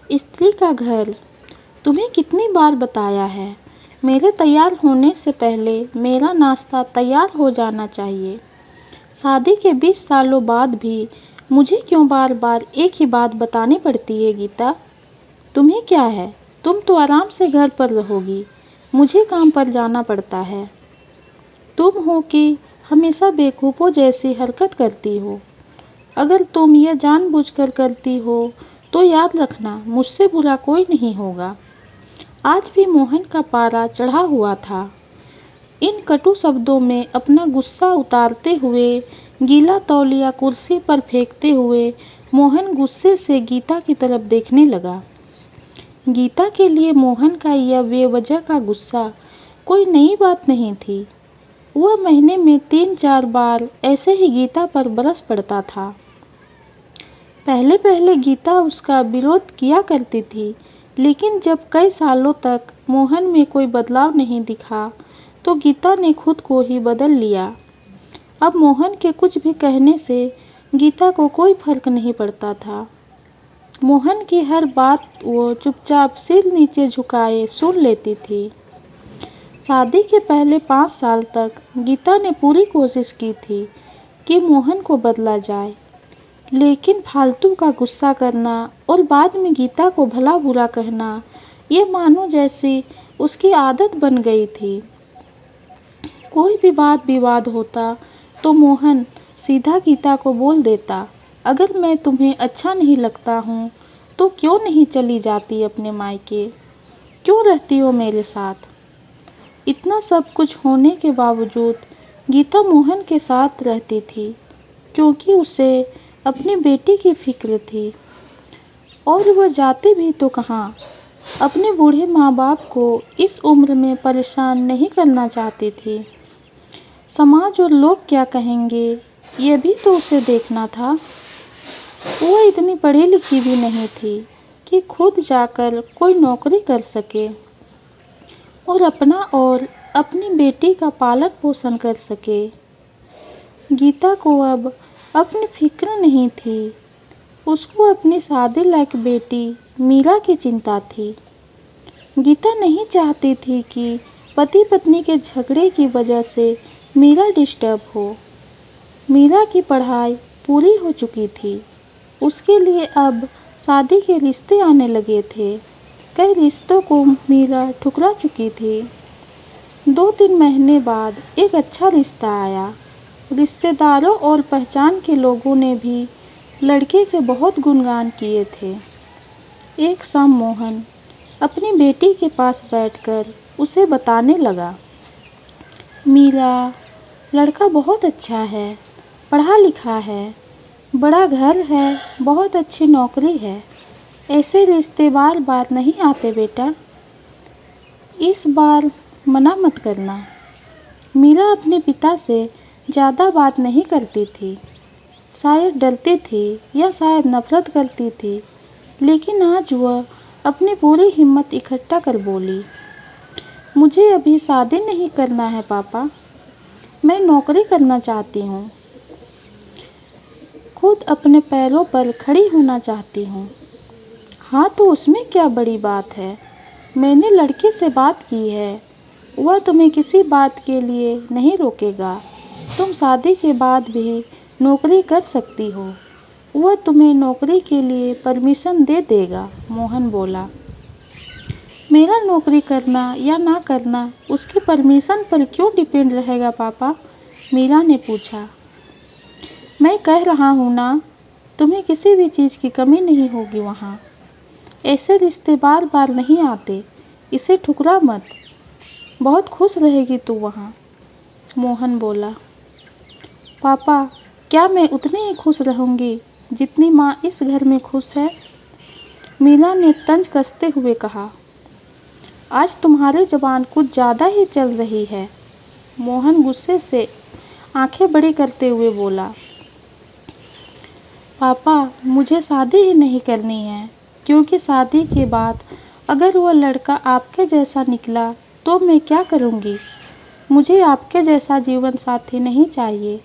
स्त्री का घर। तुम्हें कितनी बार बताया है, मेरे तैयार होने से पहले मेरा नाश्ता तैयार हो जाना चाहिए। शादी के 20 सालों बाद भी मुझे क्यों बार बार एक ही बात बतानी पड़ती है गीता? तुम्हें क्या है, तुम तो आराम से घर पर रहोगी, मुझे काम पर जाना पड़ता है। तुम हो कि हमेशा बेवकूफ़ों जैसी हरकत करती हो। अगर तुम यह जानबूझकर करती हो तो याद रखना, मुझसे बुरा कोई नहीं होगा। आज भी मोहन का पारा चढ़ा हुआ था। इन कटु शब्दों में अपना गुस्सा उतारते हुए, गीला तौलिया कुर्सी पर फेंकते हुए, मोहन गुस्से से गीता की तरफ देखने लगा। गीता के लिए मोहन का यह बेवजह का गुस्सा कोई नई बात नहीं थी। वह महीने में 3-4 बार ऐसे ही गीता पर बरस पड़ता था। पहले पहले गीता उसका विरोध किया करती थी, लेकिन जब कई सालों तक मोहन में कोई बदलाव नहीं दिखा तो गीता ने खुद को ही बदल लिया। अब मोहन के कुछ भी कहने से गीता को कोई फर्क नहीं पड़ता था। मोहन की हर बात वो चुपचाप सिर नीचे झुकाए सुन लेती थी। शादी के पहले 5 साल तक गीता ने पूरी कोशिश की थी कि मोहन को बदला जाए, लेकिन फालतू का गुस्सा करना और बाद में गीता को भला बुरा कहना, ये मानो जैसी उसकी आदत बन गई थी। कोई भी बात विवाद होता तो मोहन सीधा गीता को बोल देता, अगर मैं तुम्हें अच्छा नहीं लगता हूँ तो क्यों नहीं चली जाती अपने मायके, क्यों रहती हो मेरे साथ? इतना सब कुछ होने के बावजूद गीता मोहन के साथ रहती थी, क्योंकि उसे अपनी बेटी की फिक्र थी। और वह जाती भी तो कहाँ, अपने बूढ़े माँ बाप को इस उम्र में परेशान नहीं करना चाहती थी। समाज और लोग क्या कहेंगे, ये भी तो उसे देखना था। वह इतनी पढ़ी लिखी भी नहीं थी कि खुद जाकर कोई नौकरी कर सके और अपना और अपनी बेटी का पालन पोषण कर सके। गीता को अब अपनी फिक्र नहीं थी, उसको अपनी शादी लायक बेटी मीरा की चिंता थी। गीता नहीं चाहती थी कि पति पत्नी के झगड़े की वजह से मीरा डिस्टर्ब हो। मीरा की पढ़ाई पूरी हो चुकी थी, उसके लिए अब शादी के रिश्ते आने लगे थे। कई रिश्तों को मीरा ठुकरा चुकी थी। 2-3 महीने बाद एक अच्छा रिश्ता आया। रिश्तेदारों और पहचान के लोगों ने भी लड़के के बहुत गुणगान किए थे। एक शाम मोहन अपनी बेटी के पास बैठकर उसे बताने लगा, मीरा, लड़का बहुत अच्छा है, पढ़ा लिखा है, बड़ा घर है, बहुत अच्छी नौकरी है। ऐसे रिश्ते बार बार नहीं आते बेटा, इस बार मना मत करना। मीरा अपने पिता से ज़्यादा बात नहीं करती थी, शायद डरती थी या शायद नफरत करती थी, लेकिन आज वह अपनी पूरी हिम्मत इकट्ठा कर बोली, मुझे अभी शादी नहीं करना है पापा, मैं नौकरी करना चाहती हूँ, खुद अपने पैरों पर खड़ी होना चाहती हूँ। हाँ तो उसमें क्या बड़ी बात है, मैंने लड़के से बात की है, वह तुम्हें किसी बात के लिए नहीं रोकेगा। तुम शादी के बाद भी नौकरी कर सकती हो, वह तुम्हें नौकरी के लिए परमिशन दे देगा। मोहन बोला, मेरा नौकरी करना या ना करना उसकी परमिशन पर क्यों डिपेंड रहेगा पापा? मीरा ने पूछा। मैं कह रहा हूँ ना, तुम्हें किसी भी चीज़ की कमी नहीं होगी वहाँ। ऐसे रिश्ते बार बार नहीं आते, इसे ठुकरा मत, बहुत खुश रहेगी तू वहाँ। मोहन बोला, पापा, क्या मैं उतनी ही खुश रहूँगी जितनी माँ इस घर में खुश है? मीरा ने तंज कसते हुए कहा, आज तुम्हारी ज़बान कुछ ज़्यादा ही चल रही है। मोहन गुस्से से आंखें बड़ी करते हुए बोला, पापा, मुझे शादी ही नहीं करनी है, क्योंकि शादी के बाद अगर वह लड़का आपके जैसा निकला तो मैं क्या करूँगी? मुझे आपके जैसा जीवन साथी नहीं चाहिए,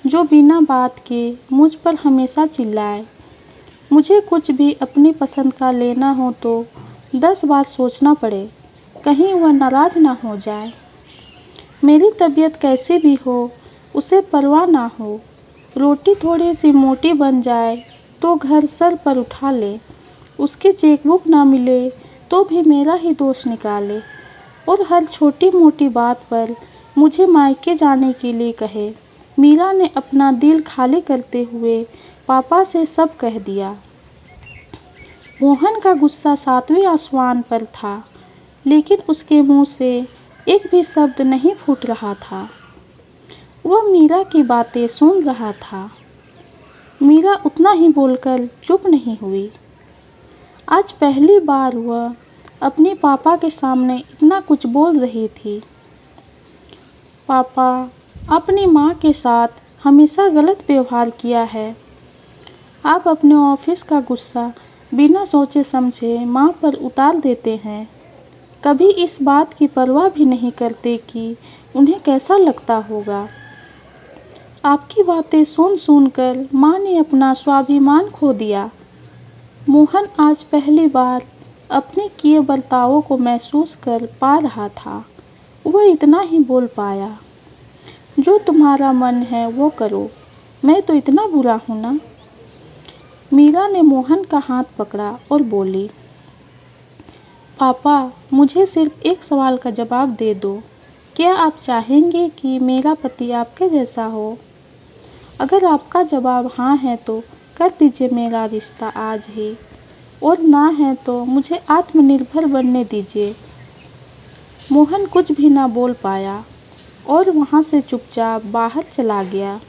जो बिना बात के मुझ पर हमेशा चिल्लाए। मुझे कुछ भी अपनी पसंद का लेना हो तो 10 बार सोचना पड़े, कहीं वह नाराज़ ना हो जाए। मेरी तबीयत कैसी भी हो, उसे परवाह ना हो। रोटी थोड़ी सी मोटी बन जाए तो घर सर पर उठा ले। उसकी चेकबुक ना मिले तो भी मेरा ही दोष निकाले और हर छोटी मोटी बात पर मुझे मायके जाने के लिए कहे। मीरा ने अपना दिल खाली करते हुए पापा से सब कह दिया। मोहन का गुस्सा 7वें आसमान पर था, लेकिन उसके मुंह से एक भी शब्द नहीं फूट रहा था। वह मीरा की बातें सुन रहा था। मीरा उतना ही बोलकर चुप नहीं हुई। आज पहली बार वह अपने पापा के सामने इतना कुछ बोल रही थी। पापा, अपनी माँ के साथ हमेशा गलत व्यवहार किया है। आप अपने ऑफिस का गुस्सा बिना सोचे समझे माँ पर उतार देते हैं। कभी इस बात की परवाह भी नहीं करते कि उन्हें कैसा लगता होगा। आपकी बातें सुन सुनकर माँ ने अपना स्वाभिमान खो दिया। मोहन आज पहली बार अपने किए बर्तावों को महसूस कर पा रहा था। वह इतना ही बोल पाया, जो तुम्हारा मन है वो करो, मैं तो इतना बुरा हूँ ना। मीरा ने मोहन का हाथ पकड़ा और बोली, पापा, मुझे सिर्फ एक सवाल का जवाब दे दो। क्या आप चाहेंगे कि मेरा पति आपके जैसा हो? अगर आपका जवाब हाँ है तो कर दीजिए मेरा रिश्ता आज ही, और ना है तो मुझे आत्मनिर्भर बनने दीजिए। मोहन कुछ भी ना बोल पाया और वहाँ से चुपचाप बाहर चला गया।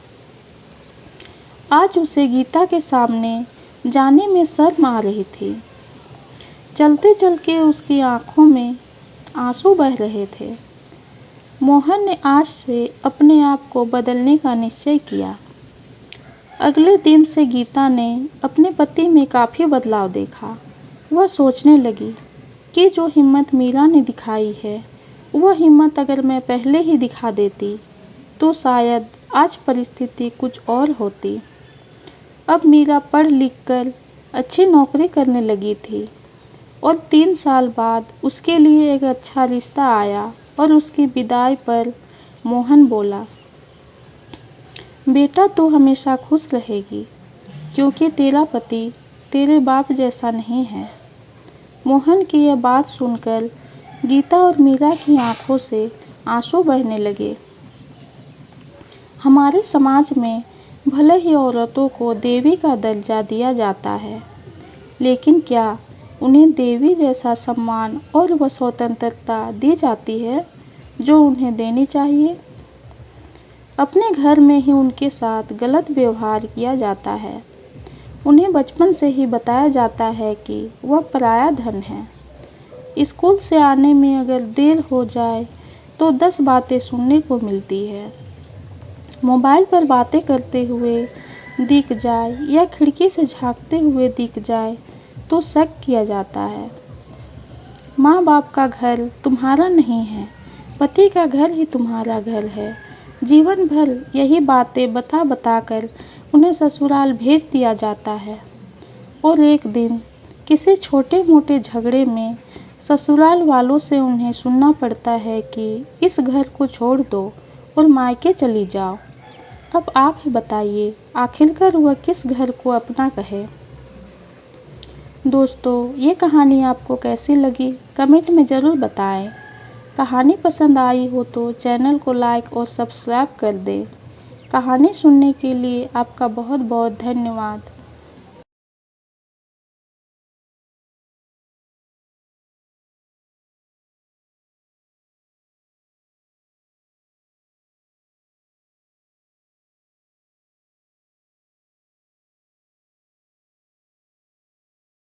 आज उसे गीता के सामने जाने में शर्म आ रही थी। चलते चलते उसकी आंखों में आंसू बह रहे थे। मोहन ने आज से अपने आप को बदलने का निश्चय किया। अगले दिन से गीता ने अपने पति में काफ़ी बदलाव देखा। वह सोचने लगी कि जो हिम्मत मीरा ने दिखाई है, वह हिम्मत अगर मैं पहले ही दिखा देती तो शायद आज परिस्थिति कुछ और होती। अब मीरा पढ़ लिख कर अच्छी नौकरी करने लगी थी और 3 साल बाद उसके लिए एक अच्छा रिश्ता आया और उसकी विदाई पर मोहन बोला, बेटा तू हमेशा खुश रहेगी क्योंकि तेरा पति तेरे बाप जैसा नहीं है। मोहन की यह बात सुनकर गीता और मीरा की आंखों से आंसू बहने लगे। हमारे समाज में भले ही औरतों को देवी का दर्जा दिया जाता है, लेकिन क्या उन्हें देवी जैसा सम्मान और वह स्वतंत्रता दी जाती है जो उन्हें देनी चाहिए? अपने घर में ही उनके साथ गलत व्यवहार किया जाता है। उन्हें बचपन से ही बताया जाता है कि वह पराया धन है। स्कूल से आने में अगर देर हो जाए तो 10 बातें सुनने को मिलती है। मोबाइल पर बातें करते हुए दिख जाए या खिड़की से झांकते हुए दिख जाए तो शक किया जाता है। माँ बाप का घर तुम्हारा नहीं है, पति का घर ही तुम्हारा घर है। जीवन भर यही बातें बता बता कर उन्हें ससुराल भेज दिया जाता है और एक दिन किसी छोटे मोटे झगड़े में ससुराल वालों से उन्हें सुनना पड़ता है कि इस घर को छोड़ दो और मायके चली जाओ। अब आप ही बताइए, आखिरकार वह किस घर को अपना कहे। दोस्तों, ये कहानी आपको कैसी लगी कमेंट में ज़रूर बताएं। कहानी पसंद आई हो तो चैनल को लाइक और सब्सक्राइब कर दें। कहानी सुनने के लिए आपका बहुत बहुत धन्यवाद।